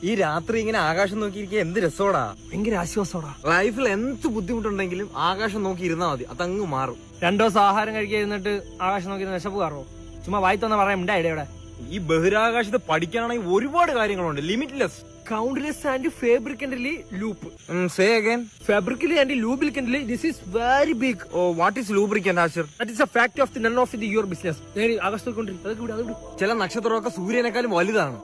ഈ രാത്രി ഇങ്ങനെ ആകാശം നോക്കിയിരിക്കുക എന്ത് രസോടാ. ഭയങ്കര ആശ്വാസോടാ. ലൈഫിൽ എന്ത് ബുദ്ധിമുട്ടുണ്ടെങ്കിലും ആകാശം നോക്കി ഇരുന്നാ മതി, അതങ്ങ് മാറും. 2 ദിവസം ആഹാരം കഴിക്കാതിരുന്നിട്ട് ആകാശം നോക്കി വിശപ്പ് കയറോ? ചുമ്മാ വായിത്തൊന്ന് പറയാൻ ഉണ്ടായിടെ ഇവിടെ. ഈ ബഹിരാകാശത്ത് പഠിക്കാനാണെങ്കിൽ ഒരുപാട് കാര്യങ്ങളുണ്ട്, limitless. Countless and fabricantly loop. Say again. Fabrically and lubricantly, this is very big. Oh, what is lubricant, Asher? That is a fact of the none of your business. ആകാശത്തോക്കൊണ്ടിരിക്കും. ചില നക്ഷത്രമൊക്കെ സൂര്യനേക്കാളും വലുതാണ്.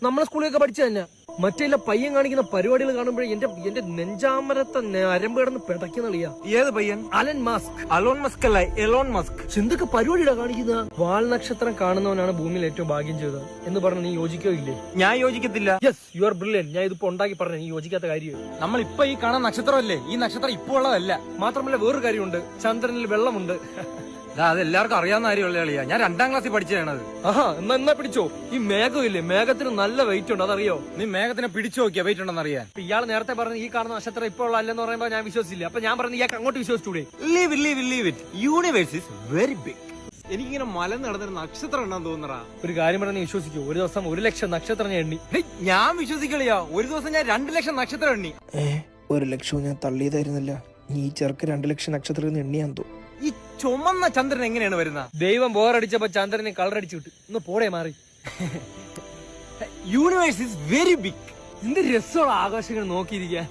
നമ്മളെ സ്കൂളിലൊക്കെ പഠിച്ചു തന്നെ. മറ്റേ പയ്യൻ കാണിക്കുന്ന പരിപാടികൾ കാണുമ്പോഴേ എന്റെ നെഞ്ചാമരത്തെ അരമ്പ് കിടന്ന് പിടയ്ക്കുന്നളിയാ. ഏത് പയ്യൻ? Alan Musk. അലോൺ മസ്ക് അല്ല, എലോൺ മസ്ക്. എന്തൊക്കെ പരിപാടിയാ കാണിക്കുന്ന? വാൽ നക്ഷത്രം കാണുന്നവനാണ് ഭൂമിയിൽ ഏറ്റവും ഭാഗ്യം ചെയ്തത് എന്ന് പറഞ്ഞ് നീ യോജിക്കോ ഇല്ലേ? ഞാൻ യോജിക്കത്തില്ല. Yes, you are brilliant. ഞാൻ ഇതിപ്പോ ഉണ്ടാക്കി പറഞ്ഞു, നീ യോജിക്കാത്ത കാര്യം. നമ്മൾ ഇപ്പൊ ഈ കാണാൻ നക്ഷത്രമല്ലേ, ഈ നക്ഷത്രം ഇപ്പൊ ഉള്ളതല്ല. മാത്രമല്ല വേറൊരു കാര്യമുണ്ട്, ചന്ദ്രനിൽ വെള്ളമുണ്ട്. അത് എല്ലാവർക്കും അറിയാവുന്ന കാര്യമുള്ള കളിയാ. ഞാൻ 2ാം ക്ലാസ്സിൽ പഠിച്ചതാണത്. എന്നാ പിടിച്ചോ. ഈ മേഘം ഇല്ലേ, മേഘത്തിന് നല്ല വെയിറ്റ് ഉണ്ട്, അതറിയോ? നീ മേഘത്തിനെ പിടിച്ചു നോക്കിയാ വെയിറ്റ് ഉണ്ടെന്ന് അറിയാൻ. ഇയാൾ നേരത്തെ പറഞ്ഞു ഈ കാണുന്ന നക്ഷത്രം ഇപ്പോൾ ഉള്ള അല്ലെന്ന് പറയുമ്പോ ഞാൻ വിശ്വസിച്ചില്ല. അപ്പൊ ഞാൻ പറഞ്ഞു ഇയാൾക്ക് അങ്ങോട്ട് വിശ്വസിച്ചൂടെ? Leave it. Universe is very big. എനിക്കിങ്ങനെ മല നടന്നൊരു നക്ഷത്രം എണ്ണാൻ തോന്നറാ. ഒരു കാര്യം പറഞ്ഞ് വിശ്വസിക്കൂ, ഒരു ദിവസം 1 ലക്ഷം നക്ഷത്രം ഞാൻ എണ്ണി. ഞാൻ വിശ്വസിക്കളിയാ, ഒരു ദിവസം ഞാൻ 2 ലക്ഷം നക്ഷത്രം എണ്ണി. 1 ലക്ഷവും ഞാൻ തള്ളിയതായിരുന്നില്ല. നീ ചെറുക്ക് 2 ലക്ഷം നക്ഷത്രം എണ്ണിയാൻ തോ. ഈ ചുമന്ന ചന്ദ്രൻ എങ്ങനെയാണ് വരുന്നത്? ദൈവം ബോറടിച്ചപ്പോ ചന്ദ്രനെ കളർ അടിച്ചു വിട്ടു. ഒന്ന് പോടെ മാറി. Universe is very big. എന്ത് രസമുള്ള ആകാശങ്ങൾ നോക്കിയിരിക്കാൻ.